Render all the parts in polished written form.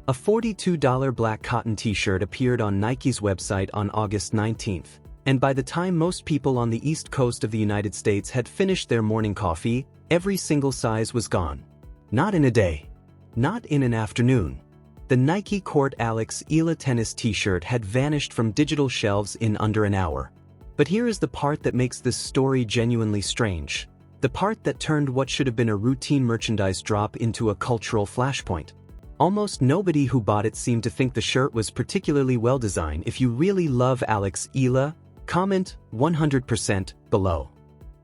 A $42 black cotton t-shirt appeared on Nike's website on August 19th, and by the time most people on the East Coast of the United States had finished their morning coffee, every single size was gone. Not in a day. Not in an afternoon. The Nike Court Alex Eala tennis t-shirt had vanished from digital shelves in under an hour. But here is the part that makes this story genuinely strange. The part that turned what should have been a routine merchandise drop into a cultural flashpoint. Almost nobody who bought it seemed to think the shirt was particularly well designed. If you really love Alex Eala, comment 100% below.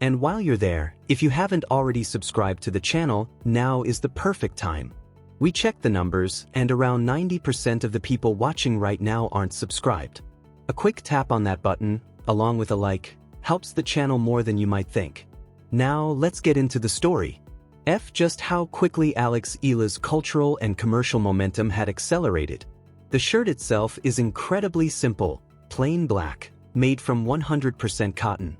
And while you're there, if you haven't already subscribed to the channel, now is the perfect time. We checked the numbers, and around 90% of the people watching right now aren't subscribed. A quick tap on that button, along with a like, helps the channel more than you might think. Now let's get into the story. Just how quickly Alex Eala's cultural and commercial momentum had accelerated. The shirt itself is incredibly simple, plain black, made from 100% cotton.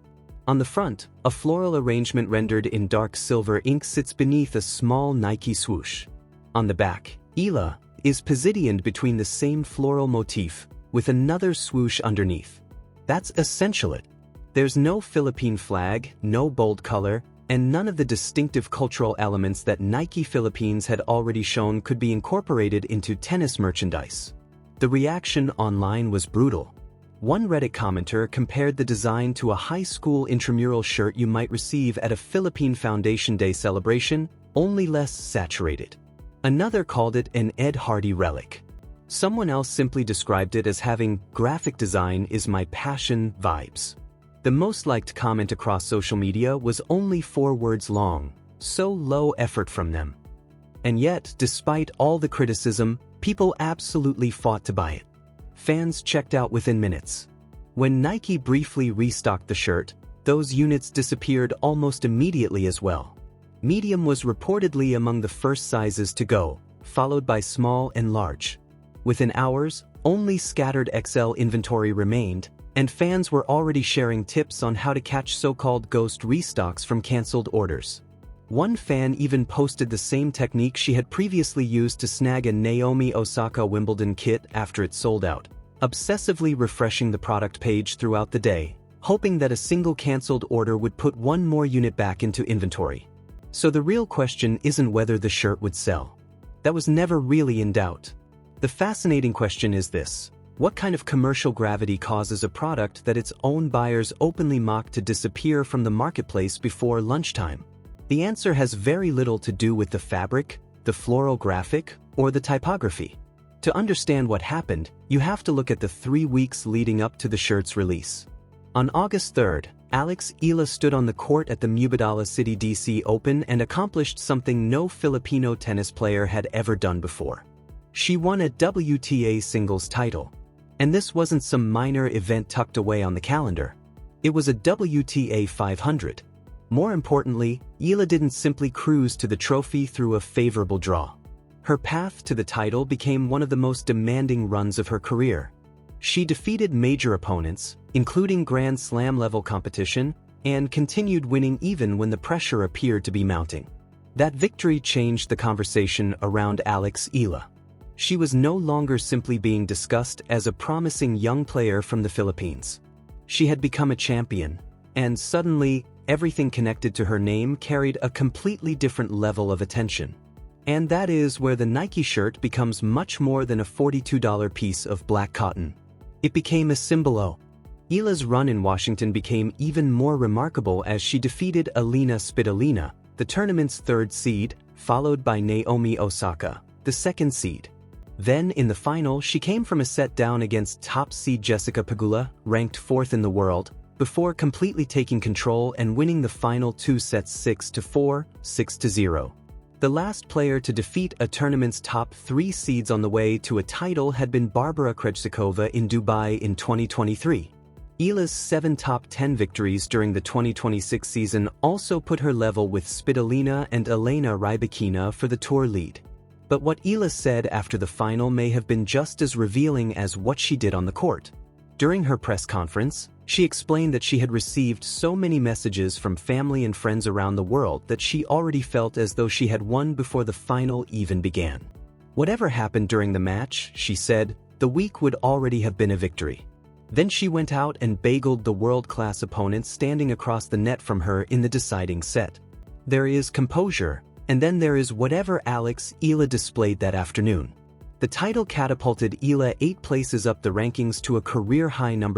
On the front, a floral arrangement rendered in dark silver ink sits beneath a small Nike swoosh. On the back, Eala is positioned between the same floral motif, with another swoosh underneath. That's essential. There's no Philippine flag, no bold color, and none of the distinctive cultural elements that Nike Philippines had already shown could be incorporated into tennis merchandise. The reaction online was brutal. One Reddit commenter compared the design to a high school intramural shirt you might receive at a Philippine Foundation Day celebration, only less saturated. Another called it an Ed Hardy relic. Someone else simply described it as having graphic design is my passion vibes. The most liked comment across social media was only 4 words long, so low effort from them. And yet, despite all the criticism, people absolutely fought to buy it. Fans checked out within minutes. When Nike briefly restocked the shirt, those units disappeared almost immediately as well. Medium was reportedly among the first sizes to go, followed by small and large. Within hours, only scattered XL inventory remained, and fans were already sharing tips on how to catch so-called ghost restocks from canceled orders. One fan even posted the same technique she had previously used to snag a Naomi Osaka Wimbledon kit after it sold out, obsessively refreshing the product page throughout the day, hoping that a single canceled order would put one more unit back into inventory. So the real question isn't whether the shirt would sell. That was never really in doubt. The fascinating question is this: what kind of commercial gravity causes a product that its own buyers openly mock to disappear from the marketplace before lunchtime? The answer has very little to do with the fabric, the floral graphic, or the typography. To understand what happened, you have to look at the 3 weeks leading up to the shirt's release. On August 3rd, Alex Eala stood on the court at the Mubadala City DC Open and accomplished something no Filipino tennis player had ever done before. She won a WTA singles title. And this wasn't some minor event tucked away on the calendar. It was a WTA 500. More importantly, Eala didn't simply cruise to the trophy through a favorable draw. Her path to the title became one of the most demanding runs of her career. She defeated major opponents, including Grand Slam-level competition, and continued winning even when the pressure appeared to be mounting. That victory changed the conversation around Alex Eala. She was no longer simply being discussed as a promising young player from the Philippines. She had become a champion, and suddenly, everything connected to her name carried a completely different level of attention. And that is where the Nike shirt becomes much more than a $42 piece of black cotton. It became a symbol. Eala's run in Washington became even more remarkable as she defeated Alina Svitolina, the tournament's 3rd seed, followed by Naomi Osaka, the 2nd seed. Then, in the final, she came from a set down against top seed Jessica Pegula, ranked 4th in the world, before completely taking control and winning the final 2 sets 6-4, 6-0. The last player to defeat a tournament's top 3 seeds on the way to a title had been Barbara Krejcikova in Dubai in 2023. Eala's 7 top 10 victories during the 2026 season also put her level with Svitolina and Elena Rybakina for the tour lead. But what Eala said after the final may have been just as revealing as what she did on the court. During her press conference, she explained that she had received so many messages from family and friends around the world that she already felt as though she had won before the final even began. Whatever happened during the match, she said, the week would already have been a victory. Then she went out and bageled the world-class opponent standing across the net from her in the deciding set. There is composure, and then there is whatever Alex Eala displayed that afternoon. The title catapulted Eala 8 places up the rankings to a career-high number